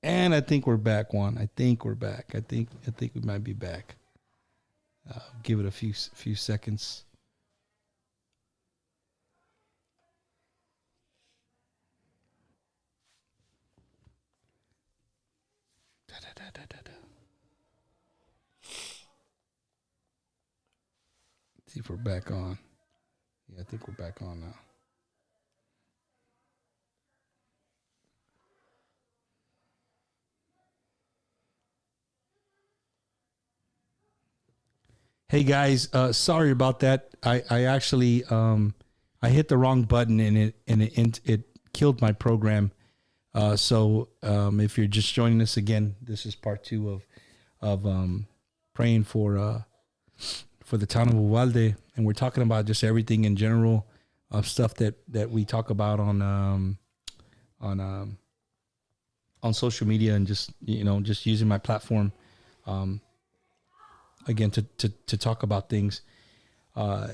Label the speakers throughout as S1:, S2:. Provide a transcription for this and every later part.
S1: And I think we're back, Juan. I think we're back. I think we might be back. Give it a few seconds. Da, da, da, da, da, da. See if we're back on. Yeah, I think we're back on now. Hey guys, sorry about that. I actually I hit the wrong button and it killed my program. So if you're just joining us again, this is part two of praying for the town of Uvalde, and we're talking about just everything in general of stuff that we talk about on on social media, and just just using my platform um, again to talk about things. Uh,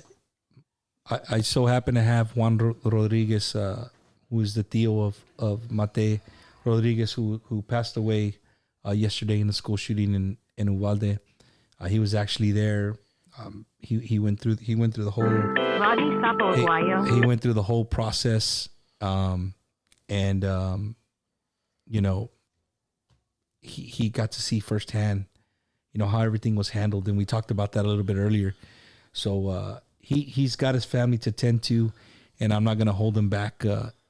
S1: I so happen to have Juan Rodriguez, who is the tío of Mate Rodriguez, who passed away yesterday in the school shooting in Uvalde. He was actually there. He went through the whole he went through the whole process, and you know he got to see firsthand how everything was handled, and we talked about that a little bit earlier. So he's got his family to tend to, and I'm not gonna hold him back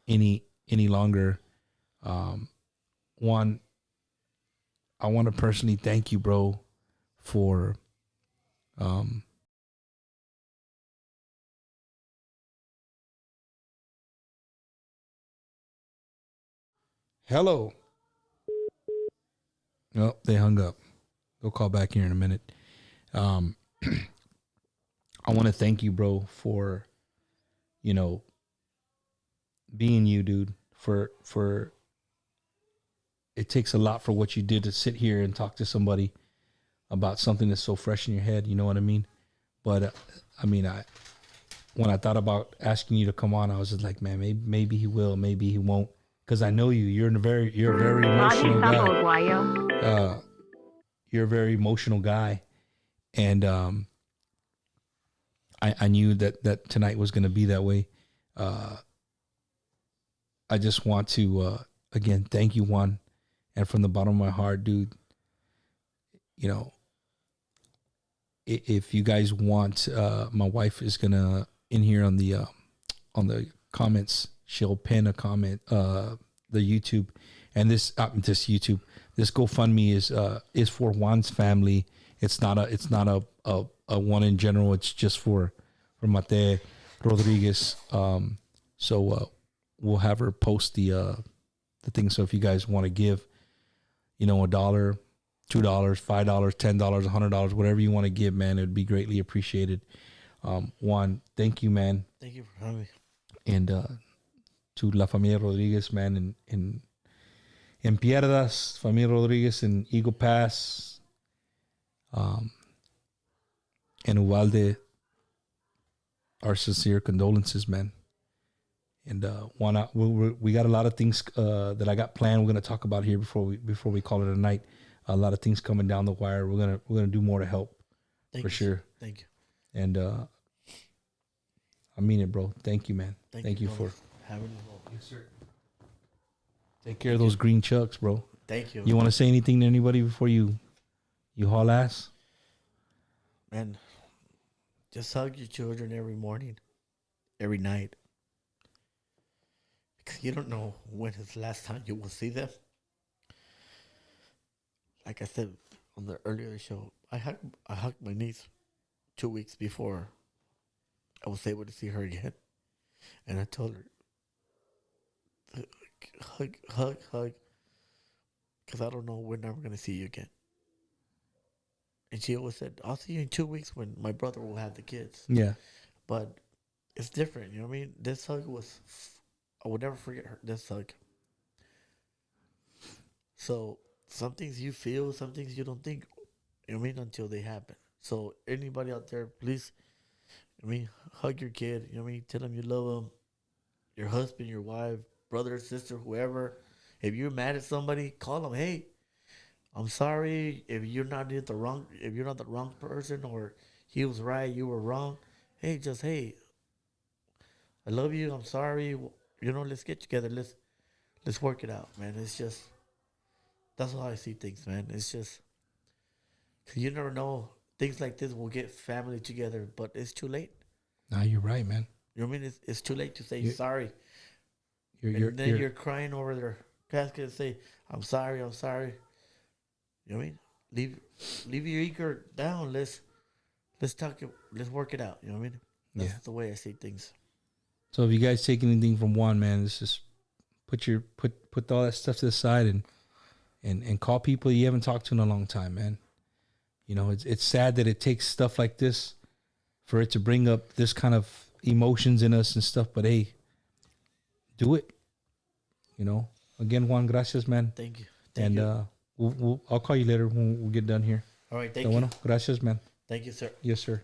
S1: any longer. Juan, I want to personally thank you, bro, for um, hello. Oh, they hung up. They'll call back here in a minute. Um, I want to thank you, bro, for you know being you, dude. For it takes a lot for what you did to sit here and talk to somebody about something that's so fresh in your head. You know what I mean? But I mean, I when I thought about asking you to come on, I was just like, man, maybe he will, maybe he won't, because I know you. You're a very emotional guy. You're a very emotional guy, and I knew that tonight was going to be that way. Uh, I just want to again thank you, Juan, and from the bottom of my heart, dude. You know, if you guys want, my wife is gonna in here on the comments. She'll pin a comment, the YouTube, and this YouTube. This GoFundMe is for Juan's family. It's not a one in general. It's just for Mate Rodriguez. So we'll have her post the thing. So if you guys want to give, a dollar, $2, $5, $10, $100, whatever you want to give, man, it'd be greatly appreciated. Juan, thank you, man.
S2: Thank you for having me.
S1: And to La Familia Rodriguez, man, in Pierdas, Familia Rodriguez in Eagle Pass, um, and Uvalde, our sincere condolences, man. And Juan, we got a lot of things that I got planned. We're gonna talk about here before we call it a night. A lot of things coming down the wire. We're gonna do more to help
S2: Thank
S1: for
S2: you.
S1: sure.
S2: Thank you.
S1: And I mean it, bro. Thank you, man. Thank you
S2: brother,
S1: for
S2: having me.
S1: yes, sir. Take care of those green chucks, bro.
S2: Thank you.
S1: You want to say anything to anybody before you haul ass?
S2: Man, just hug your children every morning, every night, because you don't know when is the last time you will see them. Like I said on the earlier show, I hugged my niece 2 weeks before I was able to see her again, and I told her hug, hug, hug, because I don't know when I'm gonna see you again. And she always said, "I'll see you in 2 weeks when my brother will have the kids."
S1: Yeah.
S2: But it's different, you know what I mean? This hug was, I will never forget this hug. So some things you feel, some things you don't think, you know what I mean, until they happen. So anybody out there, please, I mean, hug your kid, you know what I mean? Tell them you love them, your husband, your wife, brother, sister, whoever, If you're mad at somebody, call them. Hey, I'm sorry if you're not the wrong. If you're not the wrong person, or he was right, you were wrong. Hey, just hey, I love you. I'm sorry. Let's get together. Let's work it out, man. It's just that's how I see things, man. It's just 'cause you never know. Things like this will get family together, but it's too late.
S1: Nah, you're right, man.
S2: You know what I mean? It's too late to say
S1: You-
S2: sorry.
S1: You're,
S2: Then you're crying over their casket and say, I'm sorry, I'm sorry. You know what I mean? Leave your ego down. Let's talk it, let's work it out. You know what I mean? That's
S1: Yeah.
S2: the way I see things.
S1: So if you guys take anything from Juan, man, it's just put all that stuff to the side and call people you haven't talked to in a long time, man. You know, it's sad that it takes stuff like this for it to bring up this kind of emotions in us and stuff, but hey, do it. You know, again, Juan, gracias, man.
S2: Thank you.
S1: And I'll call you later when we get done here.
S2: All right, thank
S1: So,
S2: you.
S1: bueno, gracias, man.
S2: Thank you, sir.
S1: Yes, sir.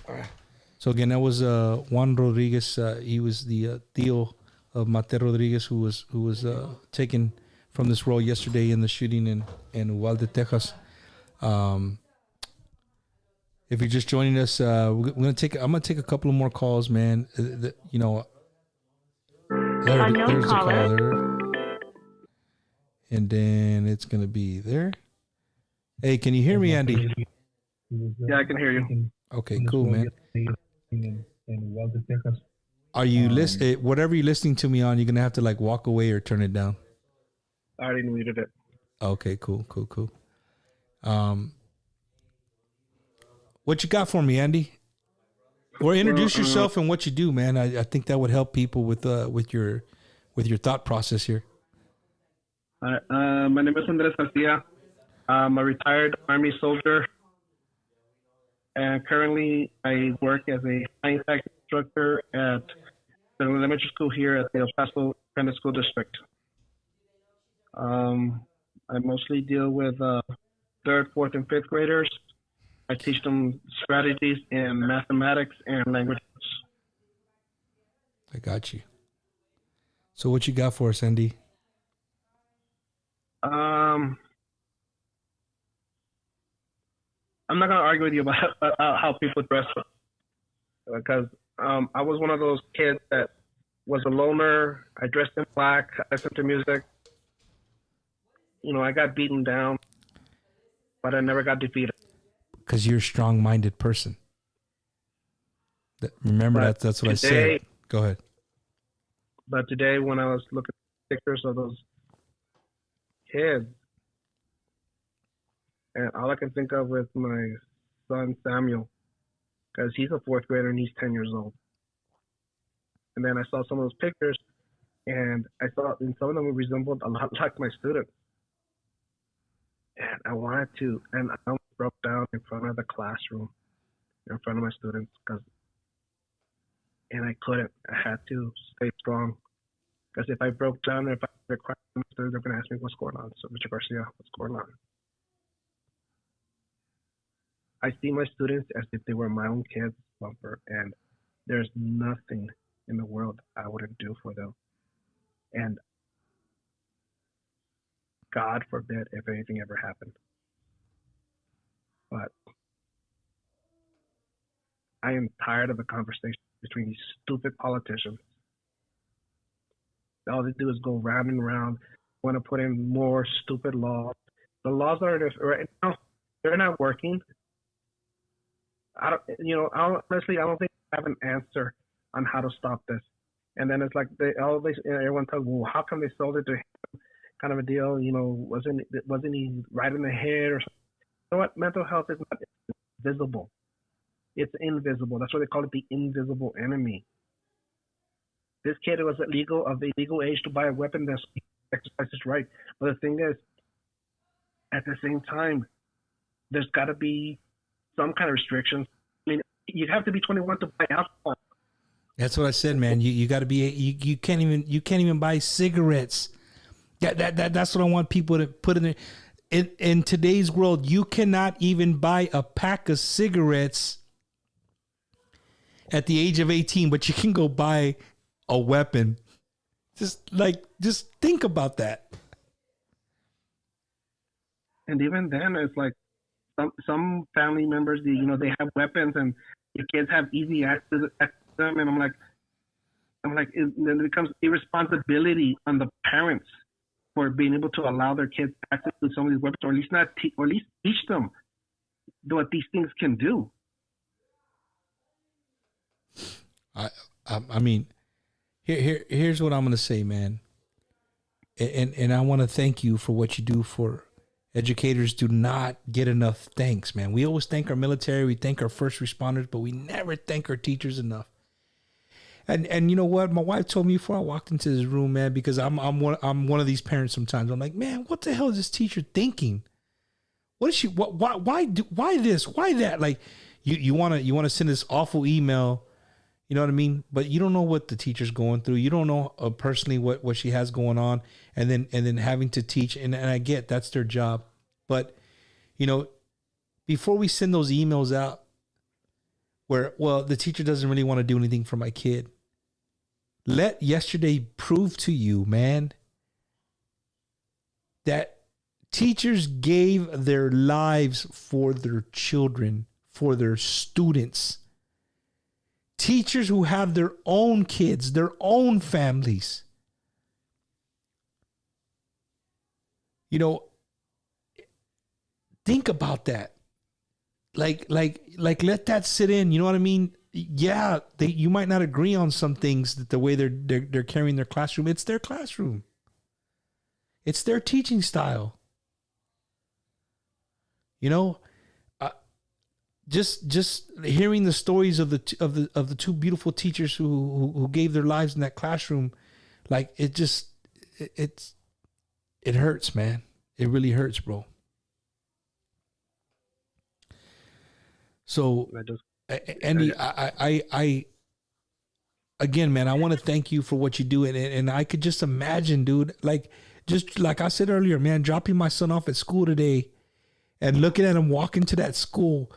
S2: All right.
S1: So again, that was Juan Rodriguez. He was the tío of Mate Rodriguez, who was taken from this role yesterday in the shooting in Uvalde, Texas. If you're just joining us, I'm gonna take a couple of more calls, man. There's the caller, and then it's gonna be there. Hey, can you hear me, Andy?
S3: Yeah, I can hear you.
S1: Okay, cool, man. Are you listening? Whatever you're listening to me on, you're gonna have to like walk away or turn it down.
S3: I already muted it.
S1: Okay, cool. What you got for me, Andy? Or introduce yourself and what you do, man. I think that would help people with your thought process here.
S3: My name is Andres Garcia. I'm a retired Army soldier, and currently I work as a science tech instructor at the elementary school here at the El Paso Independent School District. I mostly deal with third, fourth, and fifth graders. I teach them strategies in mathematics and languages.
S1: I got you. So what you got for us, Andy?
S3: I'm not going to argue with you about how people dress, because I was one of those kids that was a loner. I dressed in black. I listened to music. You know, I got beaten down, but I never got defeated.
S1: Because you're a strong-minded person. Remember
S3: But
S1: that's what
S3: today-
S1: I said. Go ahead.
S3: But today, when I was looking at pictures of those kids, and all I can think of is my son Samuel, because he's a fourth grader and he's 10 years old. And then I saw some of those pictures, and I saw and some of them resembled a lot like my students. And I wanted to, and I almost broke down in front of the classroom, in front of my students, and I couldn't. I had to stay strong, because if I broke down, if I cried, they're going to ask me what's going on. So, Mr. Garcia, what's going on? I see my students as if they were my own kids, Bumper, and there's nothing in the world I wouldn't do for them. And God forbid if anything ever happened. But I am tired of the conversation between these stupid politicians. All they do is go round and round, want to put in more stupid laws. The laws that are right now, they're not working. Honestly, I don't think I have an answer on how to stop this. And then it's like everyone tells, well, how come they sold it to him? Kind of a deal, wasn't he right in the head or something? You know what? Mental health is not visible. It's invisible. That's why they call it the invisible enemy. This kid was of the legal age to buy a weapon that's exercise his right. But the thing is, at the same time, there's got to be some kind of restrictions. I mean, you have to be 21 to buy alcohol.
S1: That's what I said, man. You got to be. You can't even buy cigarettes. That's what I want people to put in there. In today's world, you cannot even buy a pack of cigarettes at the age of 18, but you can go buy a weapon. Just think about that.
S3: And even then, it's like some family members, they have weapons and the kids have easy access to them, and then it becomes irresponsibility on the parents for being able to allow their kids access to some of these weapons, or at least not, or at least teach them what these things can do.
S1: I mean, here's what I'm gonna say, man. And I want to thank you for what you do for educators. Do not get enough thanks, man. We always thank our military, we thank our first responders, but we never thank our teachers enough. And you know what? My wife told me before I walked into this room, man, because I'm one of these parents sometimes. I'm like, man, what the hell is this teacher thinking? What is she? Why this? Why that? Like, you want to send this awful email. You know what I mean? But you don't know what the teacher's going through. You don't know personally what she has going on, and then having to teach. And I get that's their job, but before we send those emails out, where the teacher doesn't really want to do anything for my kid, let yesterday prove to you, man, that teachers gave their lives for their children, for their students. Teachers who have their own kids, their own families. Think about that. Like let that sit in. You know what I mean? Yeah, you might not agree on some things, that the way they're carrying their classroom. It's their classroom. It's their teaching style. Just hearing the stories of the two beautiful teachers who gave their lives in that classroom, like it hurts, man. It really hurts, bro. So, Andy, I again, man, I want to thank you for what you do, and I could just imagine, dude, just like I said earlier, man, dropping my son off at school today, and looking at him walk into that school.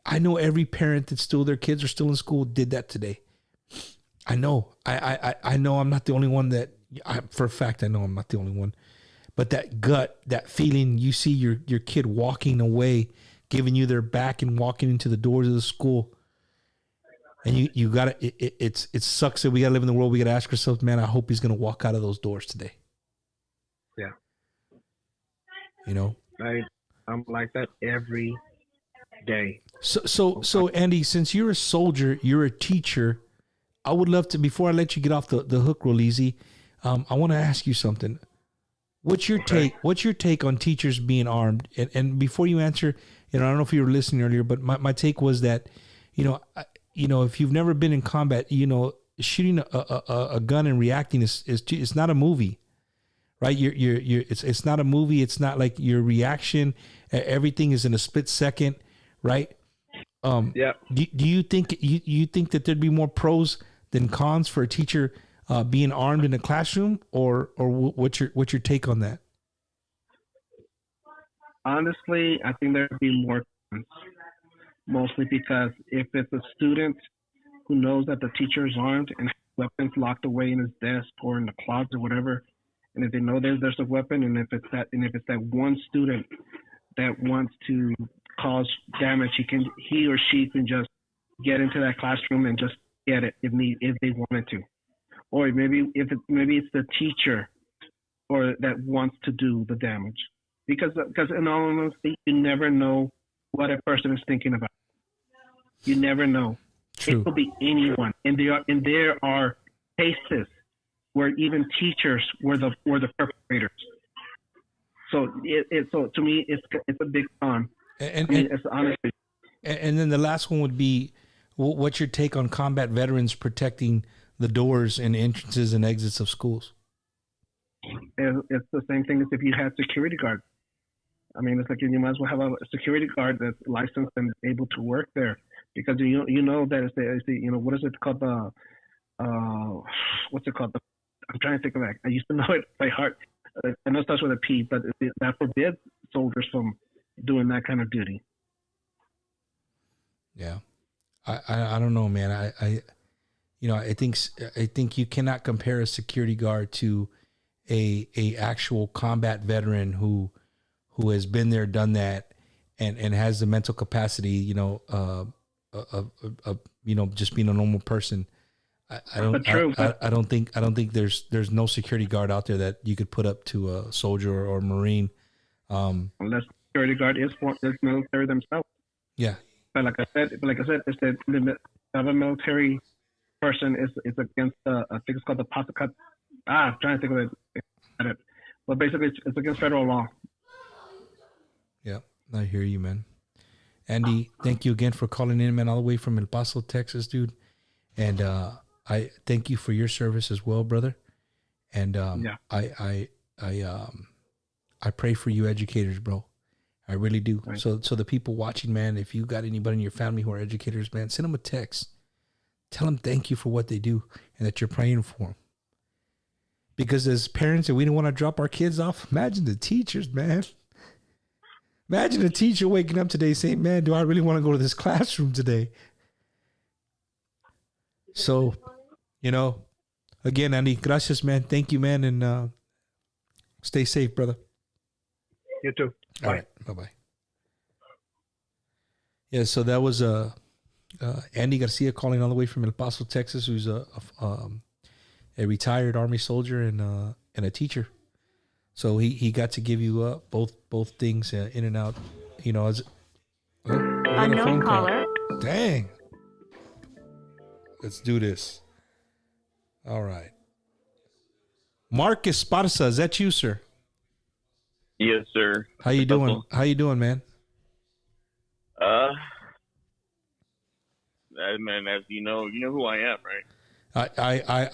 S1: I know every parent that their kids are still in school did that today. I know. I know I'm not the only one for a fact, I know I'm not the only one. But that feeling, you see your kid walking away, giving you their back and walking into the doors of the school. And you gotta, it sucks that we gotta live in the world. We gotta ask ourselves, man, I hope he's gonna walk out of those doors today.
S3: Yeah.
S4: I'm like that every day.
S1: So Andy, since you're a soldier, you're a teacher, I would love to, before I let you get off the hook real easy, I want to ask you something. What's your take on teachers being armed? And before you answer, I don't know if you were listening earlier, but my take was that, if you've never been in combat, shooting a gun and reacting is it's not a movie. Right, it's not a movie. It's not like your reaction. Everything is in a split second, right?
S4: Yeah.
S1: Do you think you think that there'd be more pros than cons for a teacher being armed in a classroom, or what's your take on that?
S3: Honestly, I think there'd be more cons, mostly because if it's a student who knows that the teacher is armed and has weapons locked away in his desk or in the closet or whatever. And if they know there's a weapon, and if it's that one student that wants to cause damage, he or she can just get into that classroom and just get it if they wanted to, or maybe it's the teacher or that wants to do the damage, because in all honesty, you never know what a person is thinking about. You never know.
S1: True.
S3: It could be anyone, and there are cases where even teachers were the perpetrators. So so to me, it's a big con. It's honestly.
S1: And then the last one would be, what's your take on combat veterans protecting the doors and entrances and exits of schools?
S3: It's the same thing as if you had security guards. I mean, it's like you might as well have a security guard that's licensed and able to work there, because you know that it's the what is it called, what's it called? I'm trying to think of that. I used to know it by heart. I know it starts with a P, but that forbids soldiers from doing that kind of duty.
S1: Yeah, I don't know, man. I think you cannot compare a security guard to a actual combat veteran who who has been there, done that, and has the mental capacity, just being a normal person. I don't think there's no security guard out there that you could put up to a soldier or a Marine.
S3: Unless security guard is military themselves.
S1: Yeah.
S3: But like I said, it's the other military person is against I think it's called the Pasakat. I'm trying to think of it. But basically, it's against federal law.
S1: Yeah, I hear you, man. Andy, thank you again for calling in, man, all the way from El Paso, Texas, dude. And I thank you for your service as well, brother. And I pray for you educators, bro. I really do. Right. So the people watching, man, if you got anybody in your family who are educators, man, send them a text. Tell them thank you for what they do and that you're praying for them. Because as parents, if we don't want to drop our kids off, imagine the teachers, man. Imagine a teacher waking up today saying, man, do I really want to go to this classroom today? So, again, Andy, gracias, man. Thank you, man. And stay safe, brother.
S3: You too. Bye.
S1: All right. Bye-bye. Yeah, so that was Andy Garcia calling all the way from El Paso, Texas, who's a retired Army soldier and a teacher. So he got to give you both things in and out, as
S5: unknown caller.
S1: Dang. Let's do this. All right. Mark Esparza, is that you, sir?
S6: Yes, sir.
S1: How you doing? How you doing, man?
S6: Man, as you know who I am, right?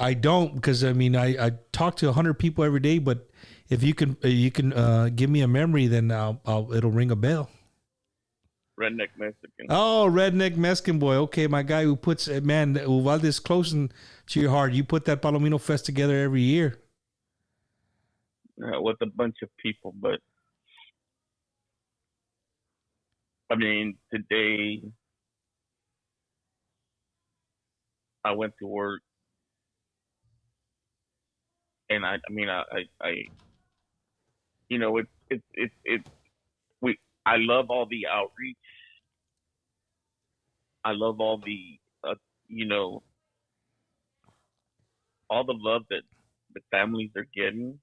S1: I don't, because I talk to 100 people every day, but if you can give me a memory, then it'll ring a bell.
S6: Redneck Mexican.
S1: Oh, Redneck Mexican boy. Okay, my guy who puts, man, Uvalde's close to your heart. You put that Palomino Fest together every year.
S6: With a bunch of people, but today I went to work, and I love all the outreach. I love all the all the love that the families are getting.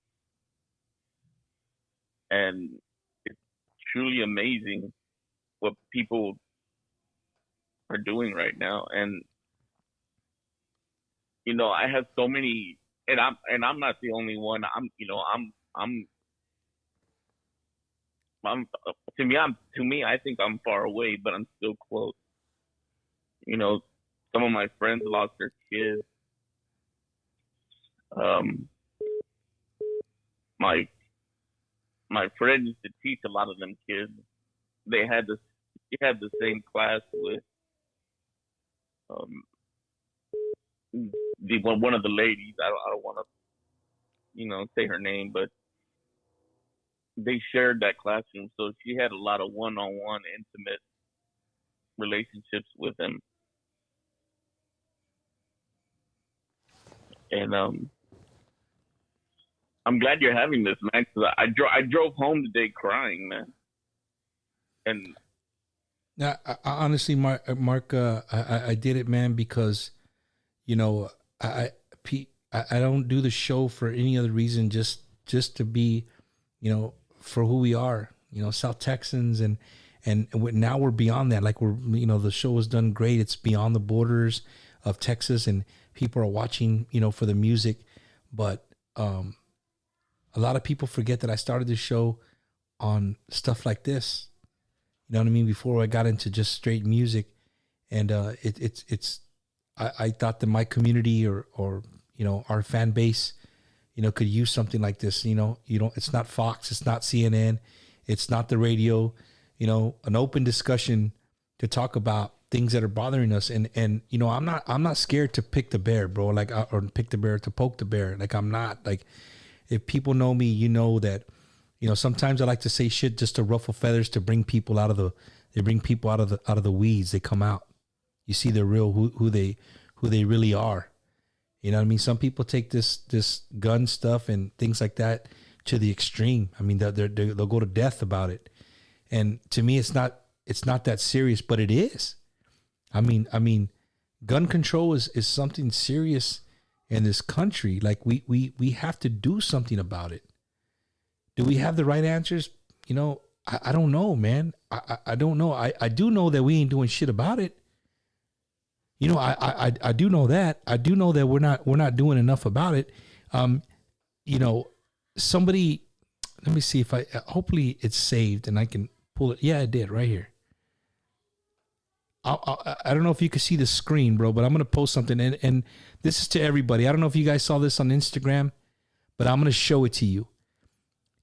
S6: And it's truly amazing what people are doing right now. And, I have so many, and I'm not the only one. To me, I think I'm far away, but I'm still close. Some of my friends lost their kids. My friend used to teach a lot of them kids. He had the same class with one of the ladies. I don't want to say her name, but they shared that classroom, so she had a lot of one-on-one intimate relationships with him. And I'm glad you're having this, man. Cause I drove home today crying, man. And
S1: now, honestly, Mark, I did it, man, because I don't do the show for any other reason, just to be, for who we are, South Texans, and now we're beyond that. Like the show has done great. It's beyond the borders of Texas, and people are watching, for the music, but a lot of people forget that I started this show on stuff like this. You know what I mean? Before I got into just straight music, and I thought that my community or our fan base, could use something like this. It's not Fox, it's not CNN, it's not the radio. An open discussion to talk about things that are bothering us, and I'm not scared to pick the bear, bro. Or pick the bear to poke the bear. I'm not like. If people know me, that, sometimes I like to say shit just to ruffle feathers, to bring people out of the weeds. They come out. You see the real who they really are. You know what I mean? Some people take this gun stuff and things like that to the extreme. I mean, they'll go to death about it. And to me, it's not that serious, but it is. I mean, gun control is something serious in this country. Like we have to do something about it. Do we have the right answers? You know, I don't know, man. I don't know. I do know that we ain't doing shit about it. You know, I do know that. I do know that we're not doing enough about it. You know, somebody, let me see if hopefully it's saved and I can pull it. Yeah, it did right here. I don't know if you can see the screen, bro, but I'm going to post something. And this is to everybody. I don't know if you guys saw this on Instagram, but I'm going to show it to you.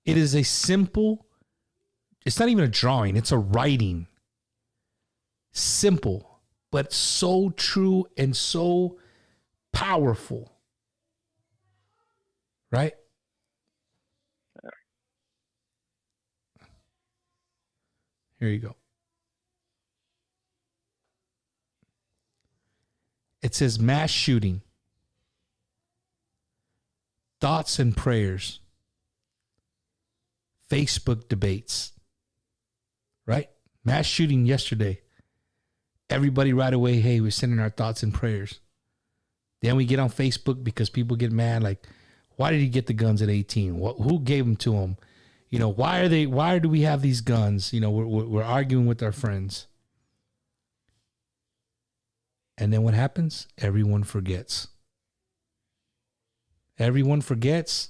S1: It is a simple, it's not even a drawing. It's a writing. Simple, but so true and so powerful. Right? Here you go. It says mass shooting, thoughts and prayers, Facebook debates, right? Mass shooting yesterday. Everybody right away, hey, we're sending our thoughts and prayers. Then we get on Facebook because people get mad, like, why did he get the guns at 18? Who gave them to him? You know, why do we have these guns? You know, we're arguing with our friends. And then what happens? Everyone forgets. Everyone forgets.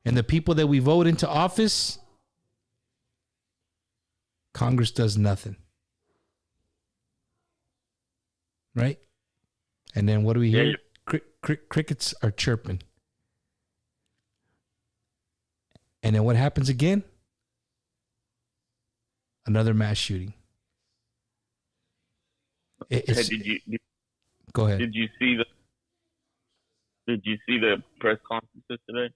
S1: And the people that we vote into office, Congress does nothing. Right? And then what do we hear? Crickets are chirping. And then what happens again? Another mass shooting. Go ahead.
S6: Did you see the press conferences today?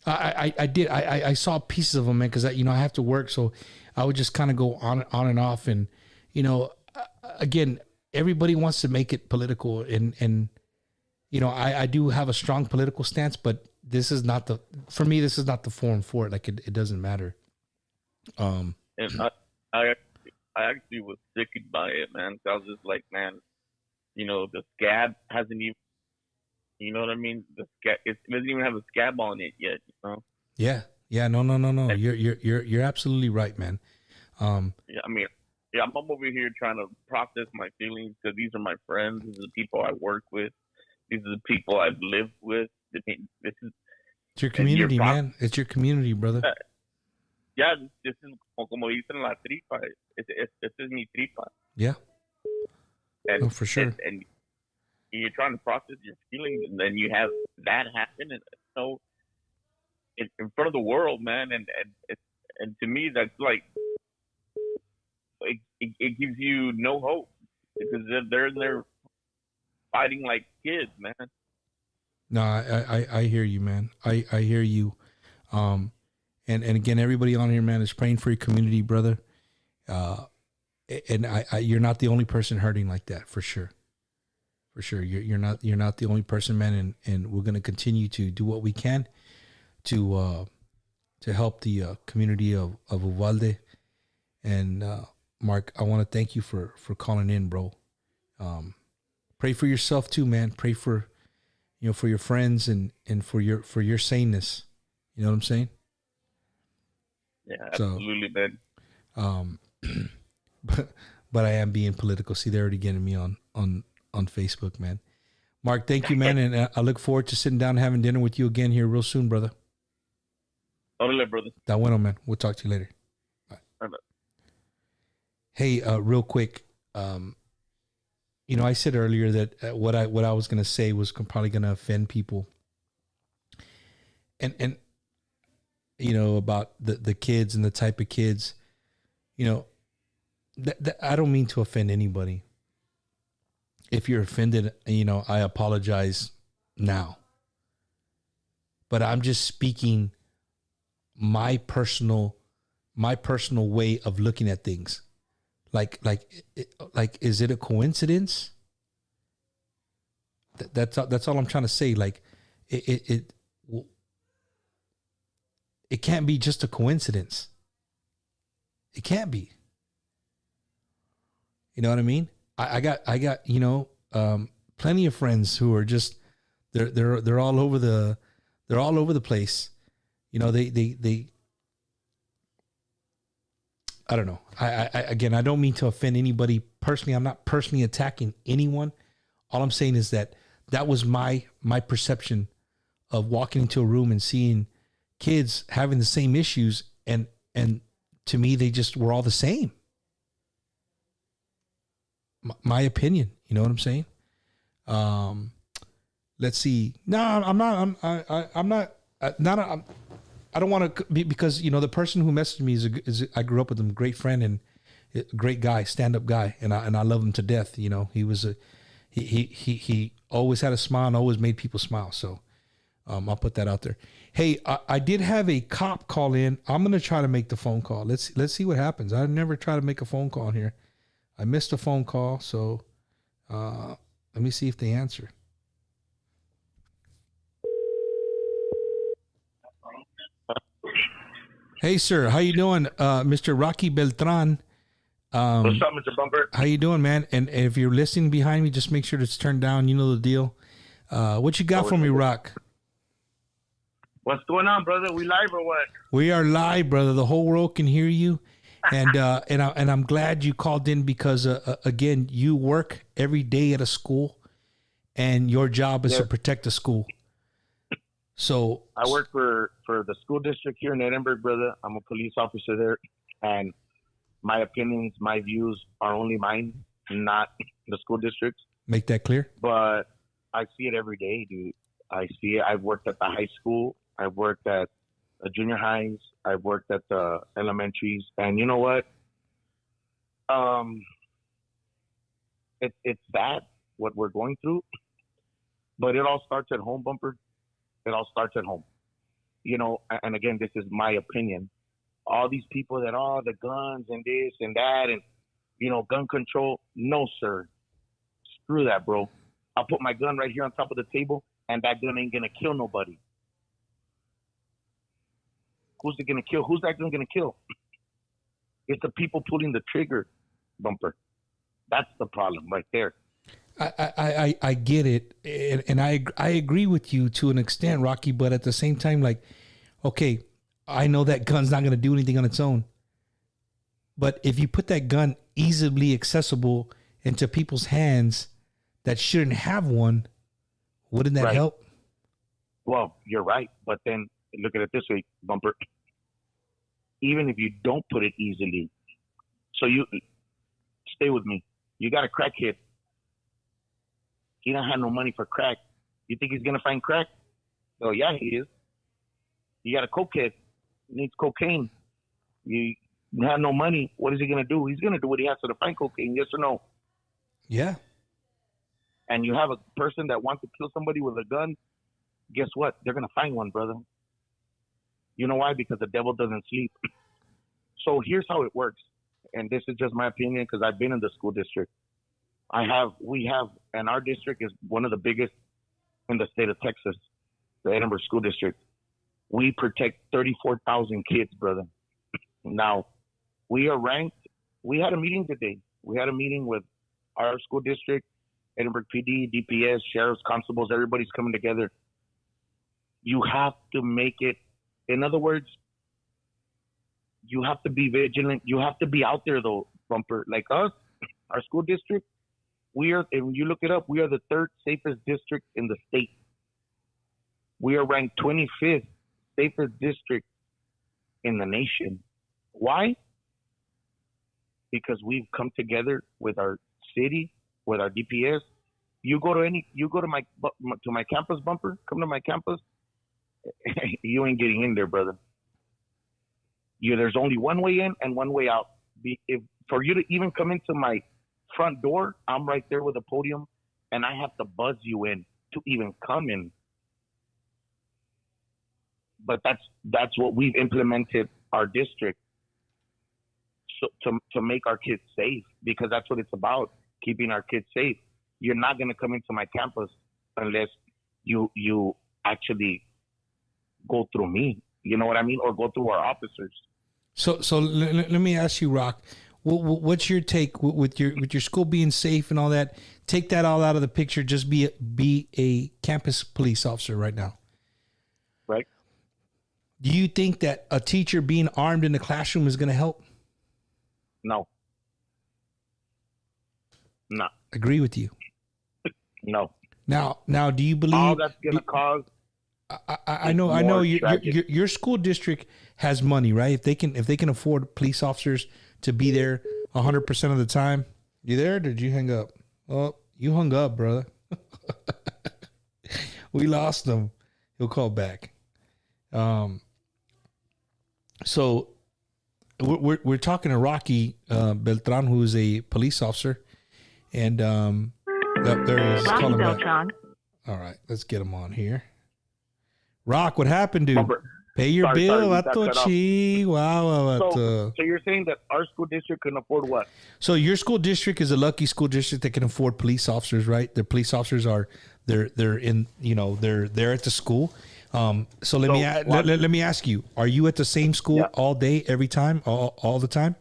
S1: I did. I saw pieces of them, man, because I have to work, so I would just kind of go on and off, and again, everybody wants to make it political, and I do have a strong political stance, but this is not the forum for it. Like it doesn't matter.
S6: And I actually was sickened by it, man. I was just like, man, the scab hasn't even, you know what I mean? The scab, it doesn't even have a scab on it yet,
S1: Yeah. No. And you're absolutely right, man.
S6: I'm over here trying to process my feelings because these are my friends. These are the people I work with. These are the people I've lived with. It's
S1: your community, man. It's your community, brother.
S6: Yeah, this is como dicen la tripa. This is mi tripa.
S1: Yeah.
S6: And,
S1: for sure.
S6: And you're trying to process your feelings, and then you have that happen, and so in front of the world, man. And to me, that's like it gives you no hope because they're in there fighting like kids, man.
S1: No, I hear you, man. I hear you. And again, everybody on here, man, is praying for your community, brother. And you're not the only person hurting like that, for sure. For sure. You're not the only person, man. And we're going to continue to do what we can to help the community of Uvalde. And, Mark, I want to thank you for calling in, bro. Pray for yourself too, man. Pray for, for your friends and for your saneness. You know what I'm saying?
S6: Yeah, absolutely, man.
S1: But I am being political. See, they're already getting me on Facebook, man. Mark, thank you, man, and I look forward to sitting down and having dinner with you again here real soon, brother.
S6: Órale, brother.
S1: That went on, man. We'll talk to you later. Bye.
S6: Bye.
S1: Hey, real quick, I said earlier that what I was gonna say was probably gonna offend people, and about the kids and the type of kids, I don't mean to offend anybody. If you're offended, I apologize now. But I'm just speaking my personal way of looking at things. Like, is it a coincidence? That's all I'm trying to say. Like, it can't be just a coincidence. It can't be. You know what I mean? I got plenty of friends who are just they're all over the place. You know, they I don't know. Again, I don't mean to offend anybody personally. I'm not personally attacking anyone. All I'm saying is that was my perception of walking into a room and seeing kids having the same issues, and to me they just were all the same. My opinion, you know what I'm saying? Let's see. No, I'm not. I'm not. I don't want to be, because, you know, the person who messaged me is I grew up with him, great friend and a great guy, stand up guy, and I love him to death. You know, he was he always had a smile and always made people smile. So I'll put that out there. Hey, I did have a cop call in. I'm gonna try to make the phone call. Let's see what happens. I never try to make a phone call here. I missed a phone call, so let me see if they answer. Hey, sir, how you doing, Mr. Rocky Beltran?
S7: What's up, Mr. Bumper?
S1: How you doing, man? And if you're listening behind me, just make sure it's turned down. You know the deal. What you got for me, Rock?
S7: What's going on, brother? We live or what?
S1: We are live, brother. The whole world can hear you, and I'm glad you called in because again, you work every day at a school, and your job is to protect the school. So
S7: I work for the school district here in Edinburgh, brother. I'm a police officer there, and my opinions, my views are only mine, not the school district.
S1: Make that clear.
S7: But I see it every day, dude. I see it. I've worked at the high school. I've worked at the junior highs. I've worked at the elementaries. And you know what? It's sad what we're going through, but it all starts at home, Bumper. It all starts at home. You know, and again, this is my opinion. All these people that, the guns and this and that and, you know, gun control. No, sir. Screw that, bro. I'll put my gun right here on top of the table, and that gun ain't going to kill nobody. Who's it going to kill? Who's that gun going to kill? It's the people pulling the trigger, Bumper. That's the problem right there.
S1: I get it, and I agree with you to an extent, Rocky. But at the same time, like, okay, I know that gun's not going to do anything on its own. But if you put that gun easily accessible into people's hands that shouldn't have one, wouldn't that help?
S7: Well, you're right. But then look at it this way, Bumper. Even if you don't put it easily, so you stay with me. You got a crackhead. He don't have no money for crack. You think he's going to find crack? Oh, yeah, he is. You got a cokehead. He needs cocaine. You have no money. What is he going to do? He's going to do what he has to find cocaine, yes or no?
S1: Yeah.
S7: And you have a person that wants to kill somebody with a gun. Guess what? They're going to find one, brother. You know why? Because the devil doesn't sleep. So here's how it works. And this is just my opinion because I've been in the school district. We have, and our district is one of the biggest in the state of Texas, the Edinburgh School District. We protect 34,000 kids, brother. Now, we are ranked. We had a meeting today. We had a meeting with our school district, Edinburgh PD, DPS, sheriffs, constables, everybody's coming together. You have to make it, in other words, you have to be vigilant. You have to be out there, though, Bumper. Like us, our school district, we are, and you look it up, we are the third safest district in the state. We are ranked 25th safest district in the nation. Why? Because we've come together with our city, with our DPS. You go to my campus, Bumper, come to my campus, you ain't getting in there, brother. There's only one way in and one way out. For you to even come into my front door, I'm right there with a podium, and I have to buzz you in to even come in. But that's what we've implemented our district to make our kids safe, because that's what it's about, keeping our kids safe. You're not going to come into my campus unless you actually go through me. You know what I mean? Or go through our officers.
S1: So let me ask you, Rock. What's your take with your school being safe and all that? Take that all out of the picture. Just be a campus police officer right now.
S7: Right.
S1: Do you think that a teacher being armed in the classroom is going to help?
S7: No. No.
S1: Agree with you.
S7: No.
S1: Now, do you believe
S7: all that's going to cause?
S1: I know your school district has money, right? If they can afford police officers to be there 100% of the time. You there? Did you hang up? Oh, you hung up, brother. We lost him. He'll call back. So we're talking to Rocky Beltran, who is a police officer, and there he is.
S5: Rocky Beltran.
S1: All right, let's get him on here. Rock, what happened, dude? Pay your
S7: Sorry,
S1: bill.
S7: Wow. So you're saying that our school district can afford what?
S1: So your school district is a lucky school district that can afford police officers, right? The police officers they're there at the school. So let me ask you: are you at the same school all day, every time, all the time,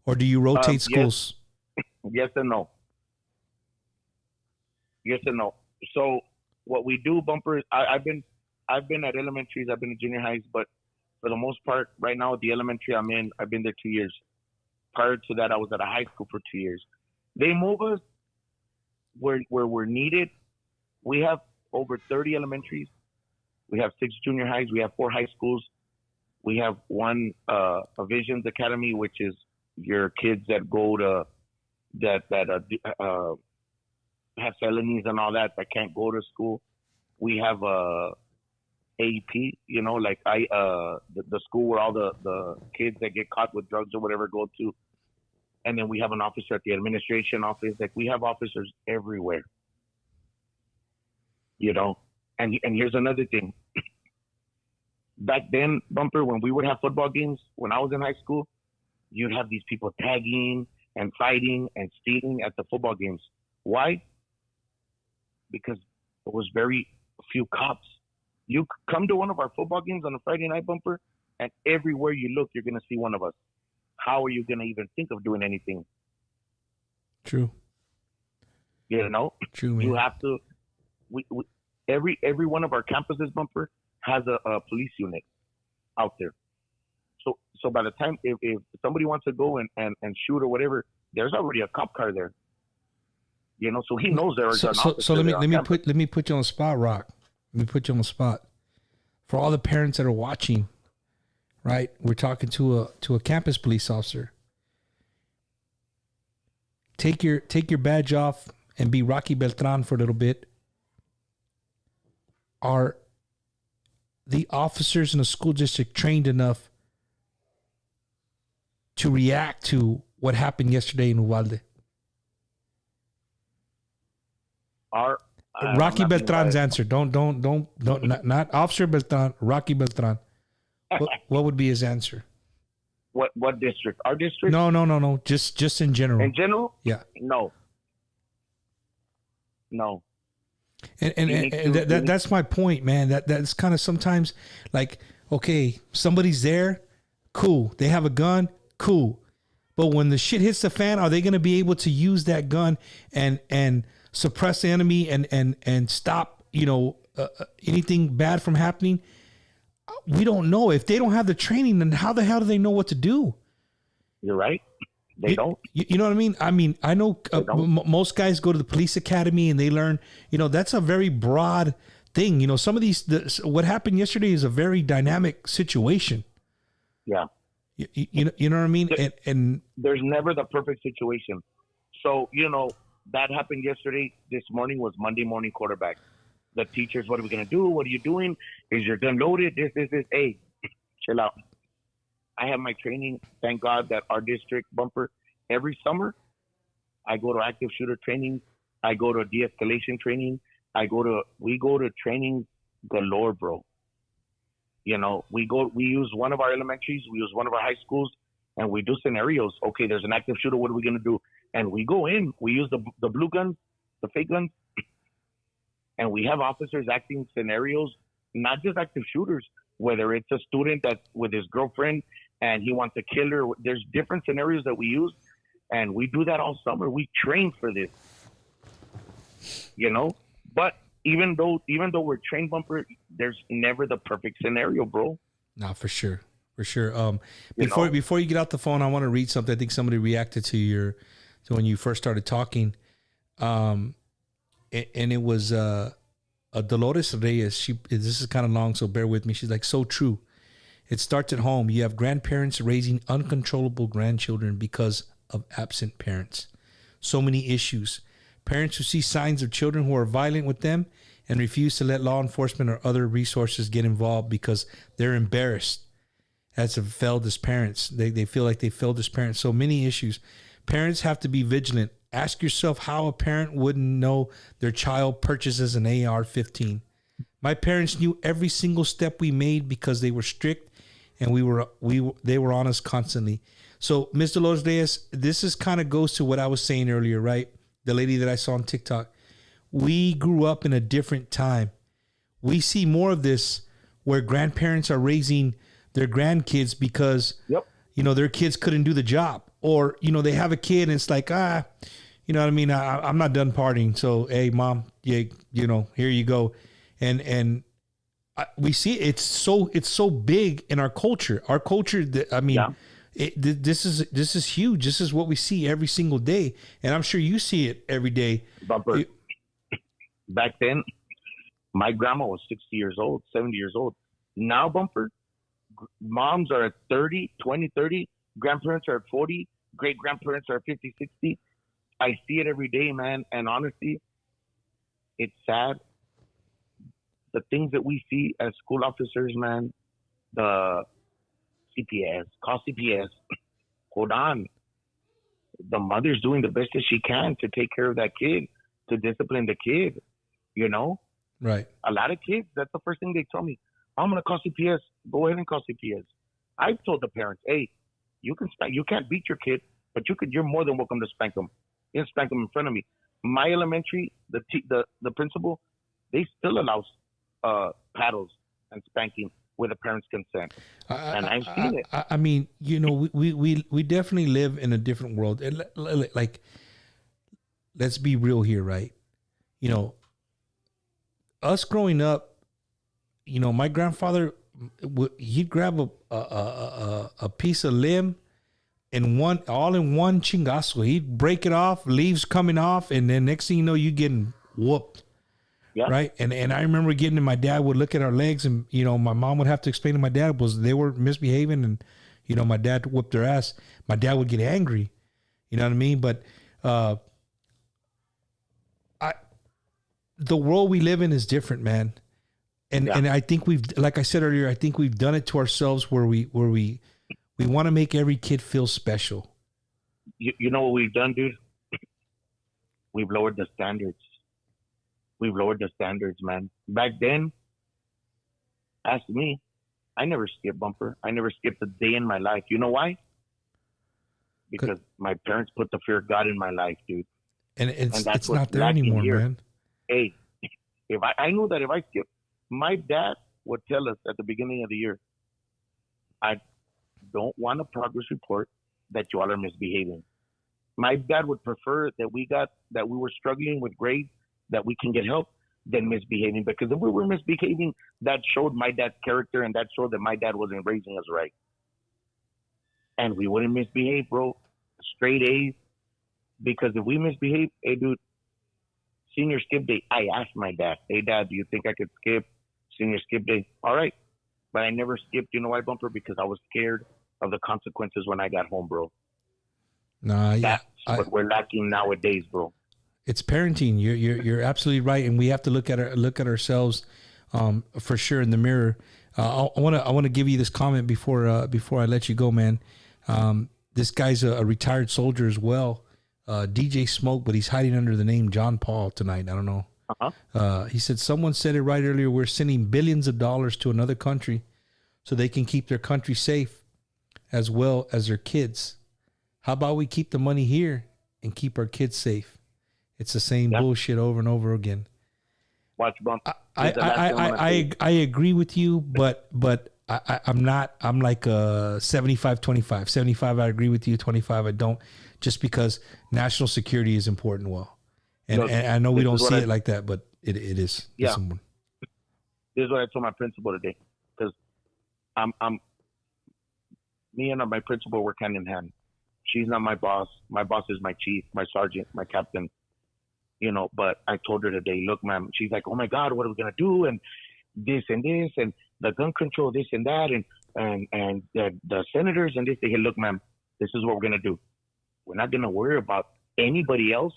S1: or do you rotate schools?
S7: Yes and no. Yes and no. So what we do, Bumper, I've been at elementaries, I've been at junior highs, but for the most part, right now at the elementary I'm in, I've been there 2 years. Prior to that, I was at a high school for 2 years. They move us where we're needed. We have over 30 elementaries. We have 6 junior highs. We have 4 high schools. We have one a Visions Academy, which is your kids that go to have felonies and all that can't go to school. We have AEP, the school where all the kids that get caught with drugs or whatever go to. And then we have an officer at the administration office. Like, we have officers everywhere. And here's another thing. Back then, Bumper, when we would have football games, when I was in high school, you'd have these people tagging and fighting and stealing at the football games. Why? Because there was very few cops. You come to one of our football games on a Friday night, Bumper, and everywhere you look, you're going to see one of us. How are you going to even think of doing anything?
S1: True. True, man.
S7: You have to. Every one of our campuses, Bumper, has a police unit out there. So by the time if somebody wants to go and shoot or whatever, there's already a cop car there. So he knows there is an officer.
S1: So let me put you on the spot, Rock. Let me put you on the spot. For all the parents that are watching, right? We're talking to a campus police officer. Take your badge off and be Rocky Beltran for a little bit. Are the officers in the school district trained enough to react to what happened yesterday in Uvalde? Rocky Beltran's answer. Don't, not Officer Beltran, Rocky Beltran. What would be his answer?
S7: What district? Our district?
S1: No. Just in general.
S7: In general?
S1: Yeah.
S7: No.
S1: And that's my point, man. That's kind of sometimes like, okay, somebody's there, cool. They have a gun, cool. But when the shit hits the fan, are they going to be able to use that gun and suppress the enemy and stop, anything bad from happening? We don't know. If they don't have the training, then how the hell do they know what to do?
S7: You're right. They don't.
S1: You know what I mean? I know most guys go to the police academy and they learn, that's a very broad thing. Some of what happened yesterday is a very dynamic situation.
S7: Yeah.
S1: You know what I mean? And
S7: there's never the perfect situation. So, that happened yesterday. This morning was Monday morning quarterback. The teachers, what are we going to do? What are you doing? Is your gun loaded? This. Hey, chill out. I have my training. Thank God that our district, Bumper, every summer, I go to active shooter training. I go to de-escalation training. We go to training galore, bro. We use one of our elementaries, we use one of our high schools, and we do scenarios. Okay, there's an active shooter. What are we going to do? And we go in, we use the blue guns, the fake guns, and we have officers acting scenarios, not just active shooters, whether it's a student that's with his girlfriend and he wants to kill her. There's different scenarios that we use, and we do that all summer. We train for this, you know. But even though we're trained, Bumper, there's never the perfect scenario, bro.
S1: No, for sure. Before you get out the phone, I want to read something. I think somebody reacted to when you first started talking. And it was Dolores Reyes. This is kind of long, so bear with me. She's like, so true. It starts at home. You have grandparents raising uncontrollable grandchildren because of absent parents. So many issues. Parents who see signs of children who are violent with them and refuse to let law enforcement or other resources get involved because they're embarrassed as have failed as parents. They feel like they failed as parents. So many issues. Parents have to be vigilant. Ask yourself how a parent wouldn't know their child purchases an AR-15. My parents knew every single step we made because they were strict and they were on us constantly. So, Ms. Dolores Reyes, this is kind of goes to what I was saying earlier, right? The lady that I saw on TikTok. We grew up in a different time. We see more of this where grandparents are raising their grandkids because, their kids couldn't do the job. Or, they have a kid and it's like, you know what I mean? I'm not done partying. So, hey, mom, yeah, here you go. And we see it's so big in our culture. Our culture, this is huge. This is what we see every single day. And I'm sure you see it every day.
S7: Bumper. Back then, my grandma was 60 years old, 70 years old. Now, Bumper, moms are at 30, 20, 30. Grandparents are at 40. Great-grandparents are 50, 60. I see it every day, man. And honestly, it's sad. The things that we see as school officers, man, the CPS, call CPS, hold on. The mother's doing the best that she can to take care of that kid, to discipline the kid, Right. A lot of kids, that's the first thing they tell me. I'm going to call CPS. Go ahead and call CPS. I've told the parents, hey, you can't beat your kid, but you're more than welcome to spank them. You can spank them in front of me. My elementary, the principal, they still allow paddles and spanking with a parent's consent. And I've seen it.
S1: I mean, we definitely live in a different world. Like, let's be real here, right? Us growing up, my grandfather, he'd grab a piece of limb all in one chingazo. He'd break it off, leaves coming off, and then next thing you know, you getting whooped. Yeah. Right. And I remember getting, and my dad would look at our legs, and my mom would have to explain to my dad was they were misbehaving, and my dad whooped their ass. My dad would get angry. You know what I mean? But the world we live in is different, man. And I think like I said earlier, I think we've done it to ourselves where we want to make every kid feel special.
S7: You know what we've done, dude? We've lowered the standards. We've lowered the standards, man. Back then, ask me, I never skipped Bumper. I never skipped a day in my life. You know why? Because my parents put the fear of God in my life, dude.
S1: And it's not there anymore, man.
S7: Hey, if I know that if I skip, my dad would tell us at the beginning of the year, I don't want a progress report that you all are misbehaving. My dad would prefer that we were struggling with grades, that we can get help, than misbehaving. Because if we were misbehaving, that showed my dad's character, and that showed that my dad wasn't raising us right. And we wouldn't misbehave, bro. Straight A's. Because if we misbehave, hey, dude, senior skip day, I asked my dad, hey, Dad, do you think I could skip senior skip day? All right. But I never skipped. You know why, Bumper? Because I was scared of the consequences when I got home, bro. That's what we're lacking nowadays, bro.
S1: It's parenting. You're absolutely right, and we have to look at ourselves for sure in the mirror. I want to give you this comment before I let you go, man. This guy's a retired soldier as well, DJ Smoke, but he's hiding under the name John Paul tonight. I don't know. He said someone said it right earlier. We're sending billions of dollars to another country so they can keep their country safe as well as their kids. How about we keep the money here and keep our kids safe? It's the same bullshit over and over again.
S7: watch bump.
S1: I agree with you, but I'm not. I'm like 75-25. 75, I agree with you. 25, I don't. Just because national security is important. Well, and I know we don't see it like that, but it is.
S7: Yeah. This is what I told my principal today, because me and my principal work hand in hand. She's not my boss. My boss is my chief, my sergeant, my captain. You know, but I told her today, look, ma'am. She's like, oh my God, what are we gonna do? And this and the gun control, this and that, and the senators and this. They say, look, ma'am, this is what we're gonna do. We're not gonna worry about anybody else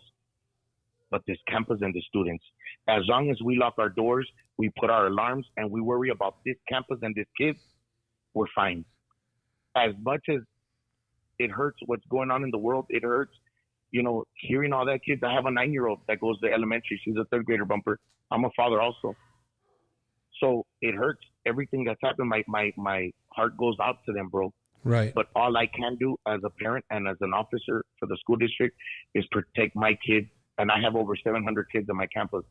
S7: but this campus and the students. As long as we lock our doors, we put our alarms, and we worry about this campus and this kids, we're fine. As much as it hurts what's going on in the world, it hurts, you know, hearing all that kids. I have a 9-year-old that goes to elementary. She's a 3rd grader, Bumper. I'm a father also. So it hurts. Everything that's happened, my heart goes out to them, bro.
S1: Right.
S7: But all I can do as a parent and as an officer for the school district is protect my kids. And I have over 700 kids on my campus.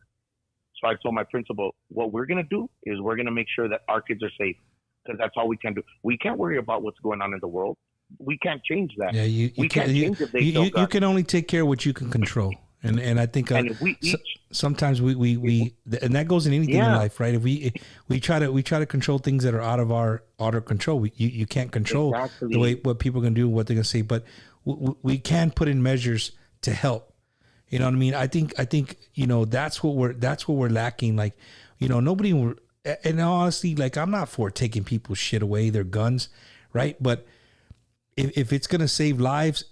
S7: So I told my principal, what we're going to do is we're going to make sure that our kids are safe, because that's all we can do. We can't worry about what's going on in the world. We can't change that.
S1: Yeah, you
S7: can't change if they
S1: you can only take care of what you can control. And I think sometimes we and that goes in anything in life, right? If we try to control things that are out of our control, you can't control the way what people are going to do, what they're going to say, but we can put in measures to help. You know what I mean? I think you know that's what we're lacking. Like, you know, nobody. And honestly, like, I'm not for taking people's shit away, their guns, right? But if it's gonna save lives,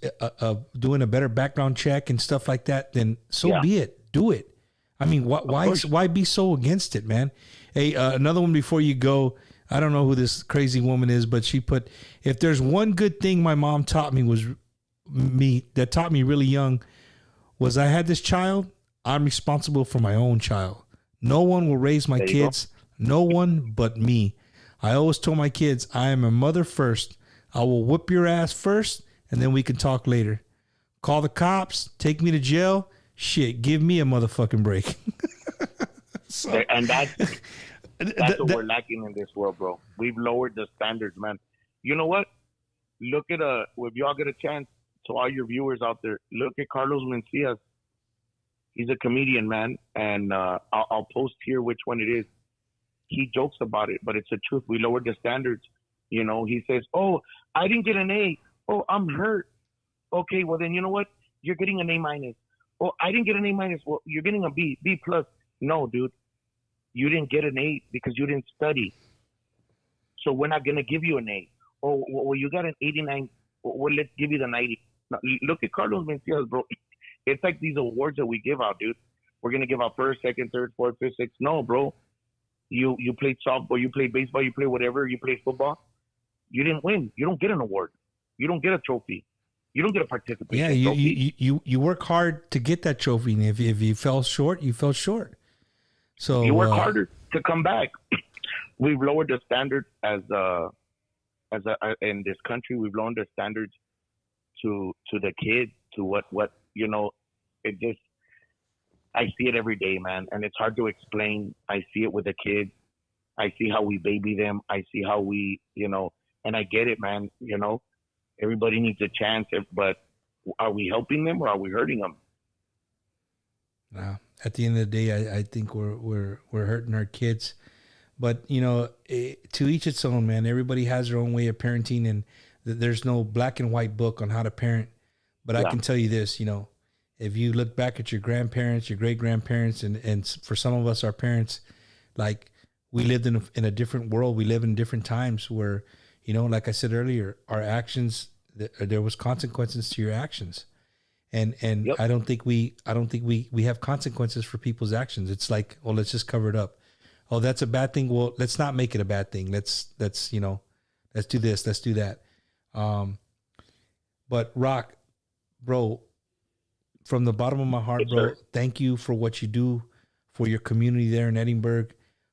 S1: doing a better background check and stuff like that, then be it. Do it. I mean, why be so against it, man? Hey, another one before you go. I don't know who this crazy woman is, but she put, if there's one good thing my mom taught me taught me really young, was I had this child, I'm responsible for my own child. No one will raise my kids, no one but me. I always told my kids, I am a mother first. I will whip your ass first, and then we can talk later. Call the cops, take me to jail. Shit, give me a motherfucking break.
S7: And that's what we're lacking in this world, bro. We've lowered the standards, man. You know what? Look at if y'all get a chance, to all your viewers out there, look at Carlos Mencias. He's a comedian, man, and I'll post here which one it is. He jokes about it, but it's the truth. We lowered the standards. You know, he says, "Oh, I didn't get an A. Oh, I'm hurt. Okay, well then, you know what? You're getting an A-. Oh, I didn't get an A-. Well, you're getting a B+. No, dude, you didn't get an A because you didn't study. So we're not gonna give you an A. Oh, well, you got an 89. Well, let's give you the 90. Now, look at Carlos Mencias, bro. It's like these awards that we give out, dude. We're gonna give out first, second, third, fourth, fifth, sixth. No, bro. You played softball, you played baseball, you played whatever, you played football. You didn't win. You don't get an award. You don't get a trophy. You don't get a participation.
S1: Yeah,
S7: trophy.
S1: you work hard to get that trophy, and if you fell short, you fell short. So
S7: you work harder to come back. We've lowered the standards in this country. We've lowered the standards to the kids, to what you know. It just, I see it every day, man, and it's hard to explain. I see it with the kids. I see how we baby them. I see how we, you know, and I get it, man. You know, everybody needs a chance, but are we helping them or are we hurting them?
S1: No. At the end of the day, I think we're hurting our kids. But, you know, to each its own, man. Everybody has their own way of parenting, and there's no black and white book on how to parent. But I can tell you this, you know, if you look back at your grandparents, your great-grandparents, and for some of us, our parents, like, we lived in a different world. We live in different times where, you know, like I said earlier, our actions, there was consequences to your actions. And yep. I don't think we have consequences for people's actions. It's like, well, let's just cover it up. Oh, that's a bad thing. Well, let's not make it a bad thing. Let's you know, let's do this, let's do that. But Rock, bro, from the bottom of my heart, yes, bro, thank you for what you do for your community there in Edinburgh.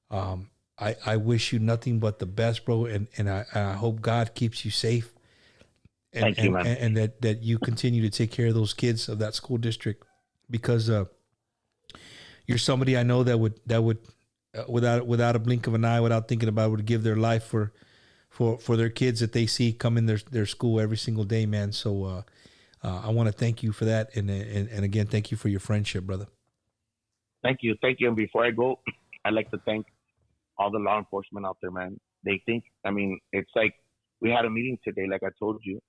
S1: I wish you nothing but the best, bro, and I hope God keeps you safe. And,
S7: Thank you, man.
S1: And that you continue to take care of those kids of that school district, because you're somebody I know that would without a blink of an eye, without thinking about it, would give their life for their kids that they see come in their school every single day, man. So I want to thank you for that, and again, thank you for your friendship, brother.
S7: Thank you. And before I go, I'd like to thank all the law enforcement out there, man. They think, I mean, it's like we had a meeting today, like I told you,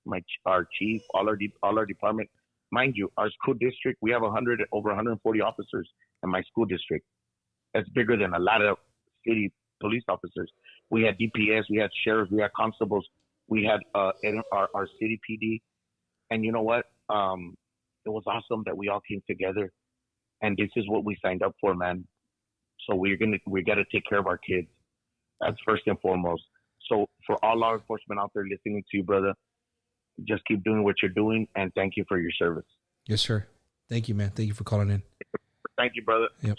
S7: our chief, all our department. Mind you, our school district, we have over 140 officers in my school district. That's bigger than a lot of city police officers. We had DPS, we had sheriffs, we had constables, we had our city PD. And you know what? It was awesome that we all came together. And this is what we signed up for, man. So we got to take care of our kids. That's first and foremost. So for all law enforcement out there listening to you, brother, just keep doing what you're doing, and thank you for your service.
S1: Yes, sir. Thank you, man. Thank you for calling in.
S7: Thank you, brother.
S1: Yep.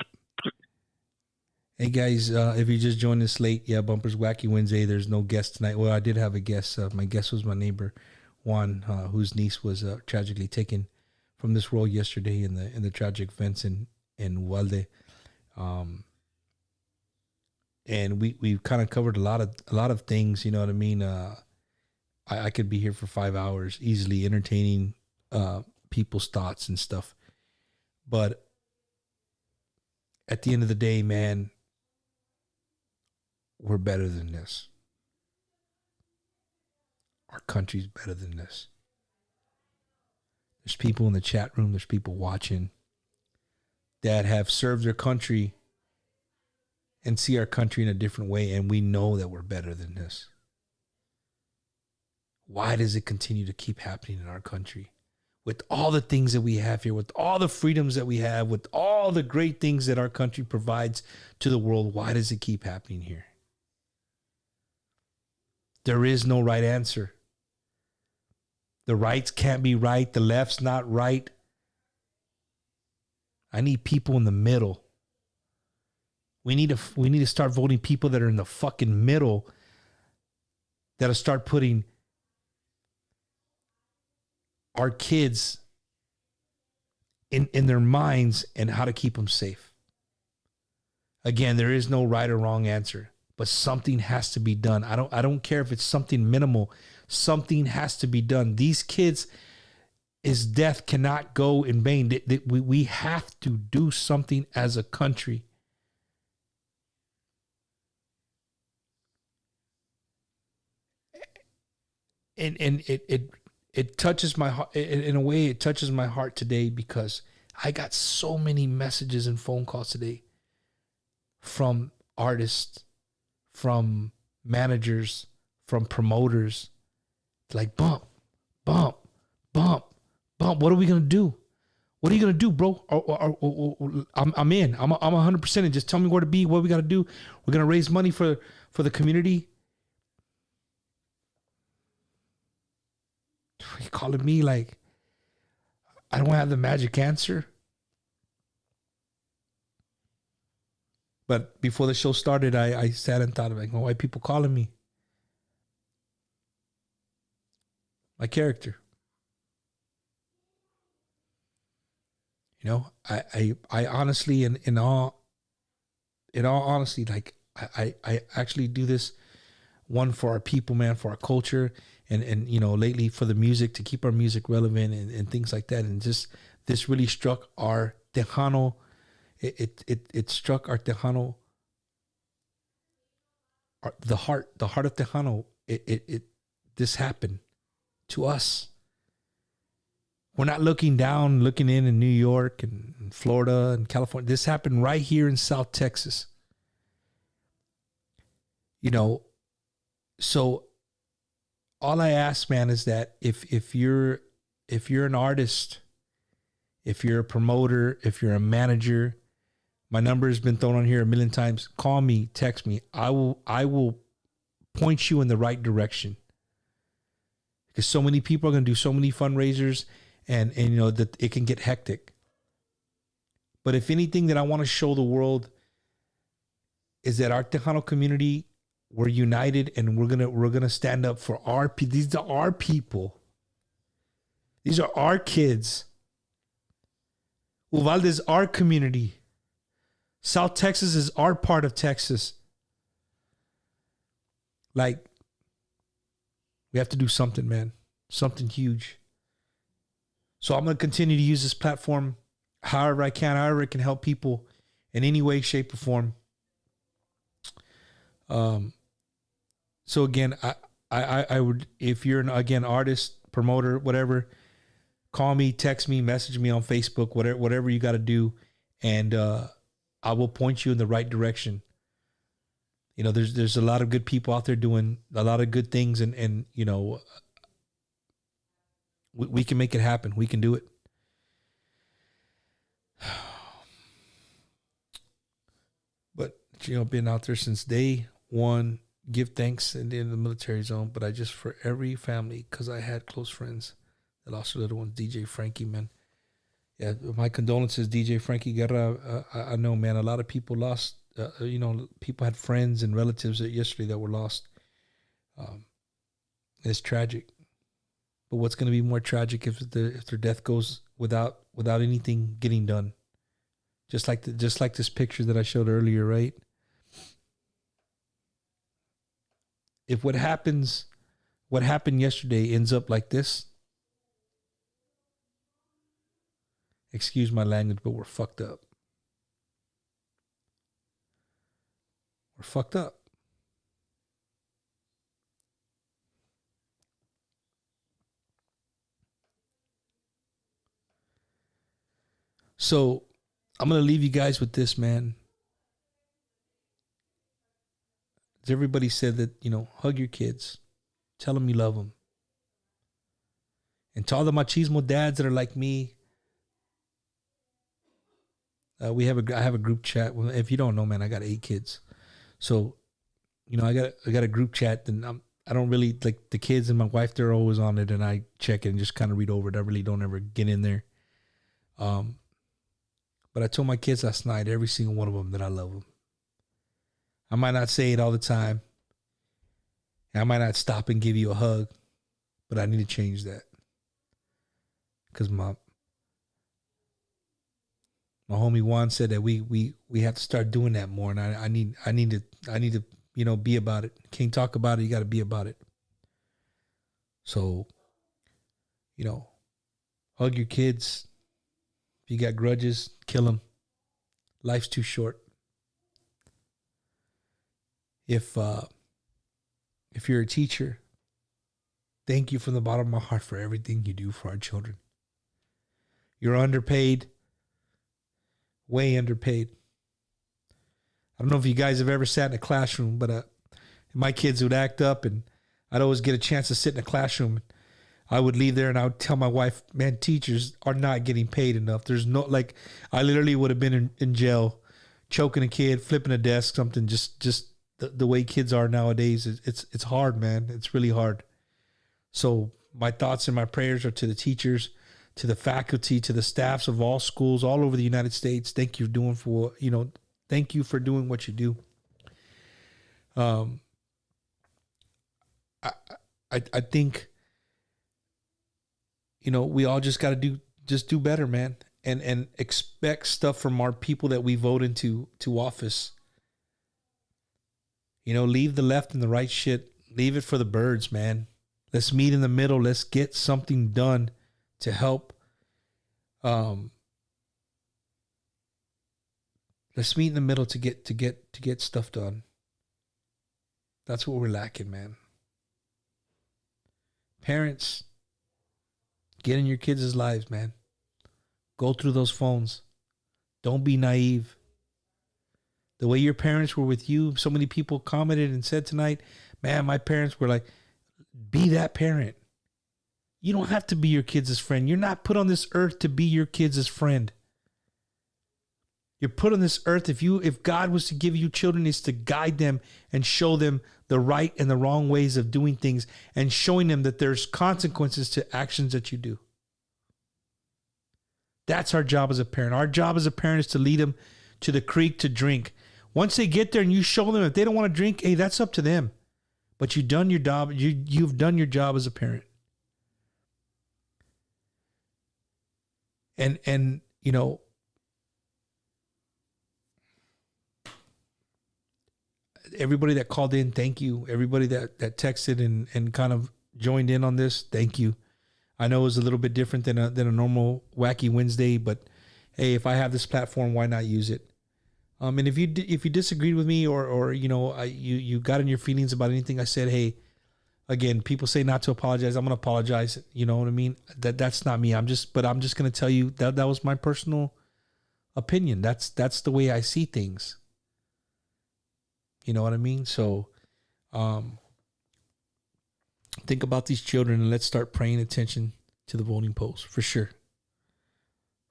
S1: Hey, guys, if you just joined us late, Bumpers Wacky Wednesday, there's no guest tonight. Well, I did have a guest. My guest was my neighbor, Juan, whose niece was tragically taken from this world yesterday in the tragic events in Uvalde. And we've kind of covered a lot of things, you know what I mean? I could be here for 5 hours easily entertaining people's thoughts and stuff. But at the end of the day, man, we're better than this. Our country's better than this. There's people in the chat room, there's people watching that have served their country and see our country in a different way, and we know that we're better than this. Why does it continue to keep happening in our country? With all the things that we have here, with all the freedoms that we have, with all the great things that our country provides to the world, why does it keep happening here? There is no right answer. The rights can't be right. The left's not right. I need people in the middle. We need to start voting people that are in the fucking middle, that'll start putting our kids in their minds and how to keep them safe. Again, there is no right or wrong answer, but something has to be done. I don't care if it's something minimal. Something has to be done. These kids, his death cannot go in vain. We have to do something as a country. And it touches my heart in a way. It touches my heart today because I got so many messages and phone calls today from artists, from managers, from promoters. Like, bump. What are we gonna do? What are you gonna do, bro? I'm in. I'm 100% in. Just tell me where to be. What we gotta do? We're gonna raise money for the community. You calling me like I don't have the magic answer? But before the show started, I sat and thought, like, why are people calling me? My character. You know, I honestly, in all honesty, like I actually do this one for our people, man, for our culture. And you know, lately for the music, to keep our music relevant and things like that. And just this really struck our Tejano. It struck our Tejano. The heart of Tejano. This happened to us. We're not looking in New York and Florida and California. This happened right here in South Texas. You know, so all I ask, man, is that if you're an artist, if you're a promoter, if you're a manager, my number has been thrown on here a million times. Call me, text me. I will point you in the right direction. Because so many people are going to do so many fundraisers, and you know that it can get hectic. But if anything that I want to show the world is that our Tejano community, we're united, and we're gonna stand up for our people. These are our people. These are our kids. Uvalde is our community. South Texas is our part of Texas. Like, we have to do something, man. Something huge. So I'm going to continue to use this platform however I can, however it can help people in any way, shape, or form. So again, I would, if you're an artist, promoter, whatever, call me, text me, message me on Facebook, whatever you got to do, and I will point you in the right direction. You know, there's a lot of good people out there doing a lot of good things, and you know, we can make it happen. We can do it. But you know, been out there since day one. Give thanks in the military zone, but I just for every family, because I had close friends that lost their little ones. DJ Frankie, man. Yeah, my condolences, DJ Frankie Guerra. I know, man, a lot of people lost, you know, people had friends and relatives yesterday that were lost. It's tragic. But what's going to be more tragic if their death goes without anything getting done? Just like this picture that I showed earlier, right? If what happened yesterday ends up like this, excuse my language, but we're fucked up. We're fucked up. So I'm going to leave you guys with this, man. Everybody said that, you know, hug your kids. Tell them you love them. And to all the machismo dads that are like me, I have a group chat. If you don't know, man, I got 8 kids. So, you know, I got a group chat, and I don't really, like, the kids and my wife, they're always on it, and I check it and just kind of read over it. I really don't ever get in there. But I told my kids last night, every single one of them, that I love them. I might not say it all the time. I might not stop and give you a hug, but I need to change that. Because my homie Juan said that we have to start doing that more, and I need to, you know, be about it. Can't talk about it, you got to be about it. So, you know, hug your kids. If you got grudges, kill them. Life's too short. If you're a teacher, thank you from the bottom of my heart for everything you do for our children. You're underpaid, way underpaid. I don't know if you guys have ever sat in a classroom, but my kids would act up, and I'd always get a chance to sit in a classroom. I would leave there and I would tell my wife, man, teachers are not getting paid enough. There's no, like, I literally would have been in jail, choking a kid, flipping a desk, something, just the way kids are nowadays. It's hard, man. It's really hard. So my thoughts and my prayers are to the teachers, to the faculty, to the staffs of all schools all over the United States. Thank you thank you for doing what you do. I think, you know, we all just got to do better, man, and expect stuff from our people that we vote into office. You know, leave the left and the right shit. Leave it for the birds, man. Let's meet in the middle. Let's get something done to help. Let's meet in the middle to get stuff done. That's what we're lacking, man. Parents, get in your kids' lives, man. Go through those phones. Don't be naive. The way your parents were with you, so many people commented and said tonight, man, my parents were like, be that parent. You don't have to be your kids' friend. You're not put on this earth to be your kids' friend. You're put on this earth, if God was to give you children, is to guide them and show them the right and the wrong ways of doing things, and showing them that there's consequences to actions that you do. That's our job as a parent. Our job as a parent is to lead them to the creek to drink. Once they get there and you show them, if they don't want to drink, hey, that's up to them. But you've done your job. You've done your job as a parent. And you know, everybody that called in, thank you. Everybody that texted and kind of joined in on this, thank you. I know it was a little bit different than a normal Wacky Wednesday, but hey, if I have this platform, why not use it? And if you disagreed with me or you got in your feelings about anything I said, hey, again, people say not to apologize. I'm gonna apologize. You know what I mean? That's not me. I'm just gonna tell you that was my personal opinion. That's the way I see things. You know what I mean? So, think about these children and let's start paying attention to the voting polls for sure.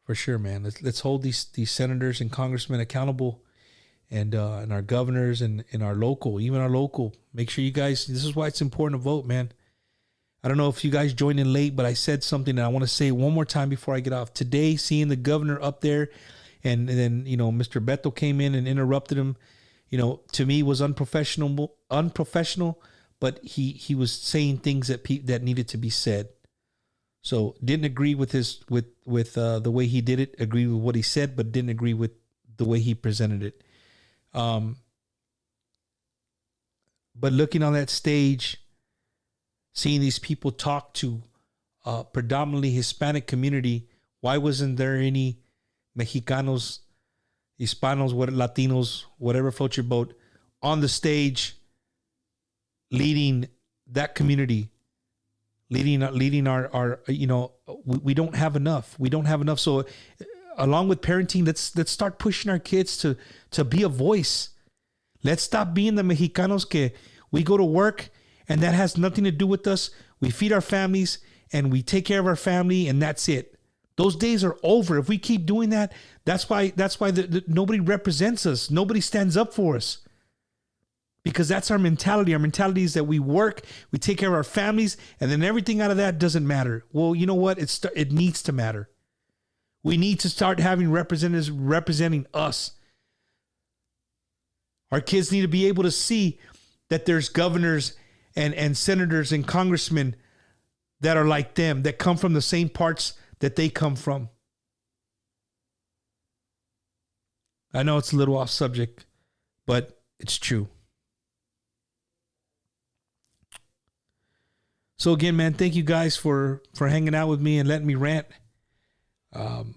S1: For sure, man. Let's hold these senators and congressmen accountable, and our governors and our local. Make sure you guys. This is why it's important to vote, man. I don't know if you guys joined in late, but I said something and I want to say one more time before I get off. Today, seeing the governor up there, and then Mr. Beto came in and interrupted him. To me was unprofessional. But he was saying things that needed to be said. So didn't agree with the way he did it. Agree with what he said, but didn't agree with the way he presented it. But looking on that stage, seeing these people talk to predominantly Hispanic community, why wasn't there any Mexicanos, Hispanos, Latinos, whatever floats your boat, on the stage leading that community? Leading our we don't have enough. So along with parenting, let's start pushing our kids to be a voice. Let's stop being the Mexicanos que we go to work and that has nothing to do with us. We feed our families and we take care of our family and that's it. Those days are over. If we keep doing that, that's why nobody represents us. Nobody stands up for us. Because that's our mentality. Our mentality is that we work, we take care of our families, and then everything out of that doesn't matter. Well, you know what? It needs to matter. We need to start having representatives representing us. Our kids need to be able to see that there's governors and senators and congressmen that are like them, that come from the same parts that they come from. I know it's a little off subject, but it's true. So again, man, thank you guys for hanging out with me and letting me rant. To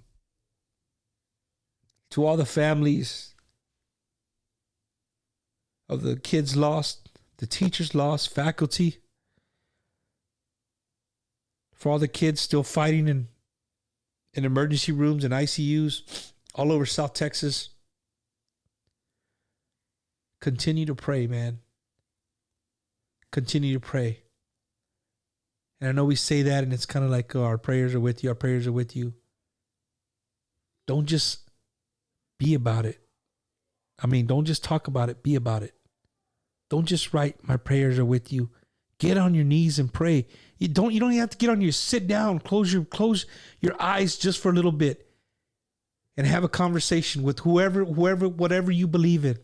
S1: all the families of the kids lost, the teachers lost, faculty, for all the kids still fighting in emergency rooms and ICUs all over South Texas, continue to pray, man. Continue to pray. And I know we say that and it's kind of like, oh, our prayers are with you. Our prayers are with you. Don't just be about it. Don't just talk about it. Be about it. Don't just write, my prayers are with you. Get on your knees and pray. You don't even have to get on your sit down. Close your eyes just for a little bit and have a conversation with whoever, whatever you believe in.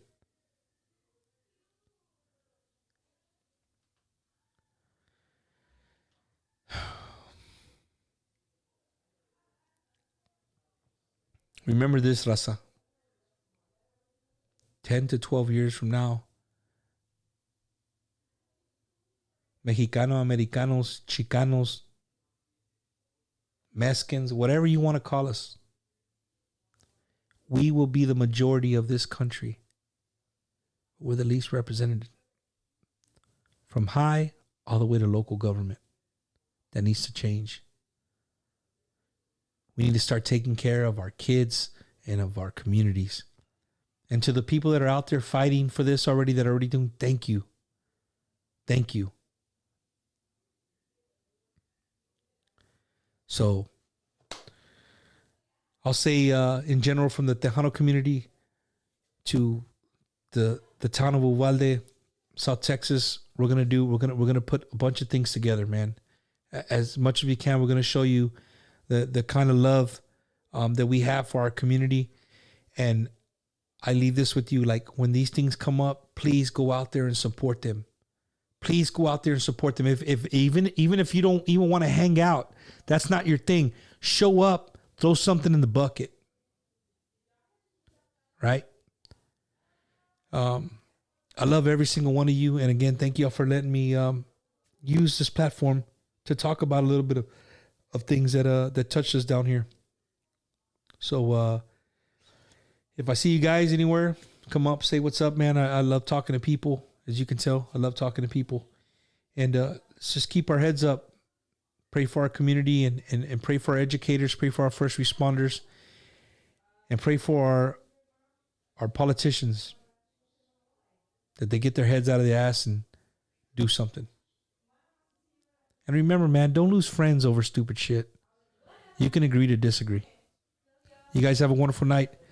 S1: Remember this, Raza. 10 to 12 years from now, Mexicano, Americanos, Chicanos, Mexicans, whatever you want to call us, we will be the majority of this country. We're the least represented. From high all the way to local government. That needs to change. We need to start taking care of our kids and of our communities. And to the people that are out there fighting for this already, that are already doing, thank you. Thank you. So I'll say in general, from the Tejano community to the town of Uvalde, South Texas, we're gonna put a bunch of things together, man. As much as we can, we're gonna show you the kind of love that we have for our community. And I leave this with you, like, when these things come up, please go out there and support them. Please go out there and support them. If even if you don't even want to hang out, that's not your thing. Show up, throw something in the bucket. Right? I love every single one of you. And again, thank you all for letting me use this platform to talk about a little bit of things that touched us down here. So if I see you guys anywhere, come up, say what's up, man. I love talking to people. As you can tell, I love talking to people. And let's just keep our heads up. Pray for our community and pray for our educators, pray for our first responders, and pray for our politicians, that they get their heads out of the ass and do something. And remember, man, don't lose friends over stupid shit. You can agree to disagree. You guys have a wonderful night.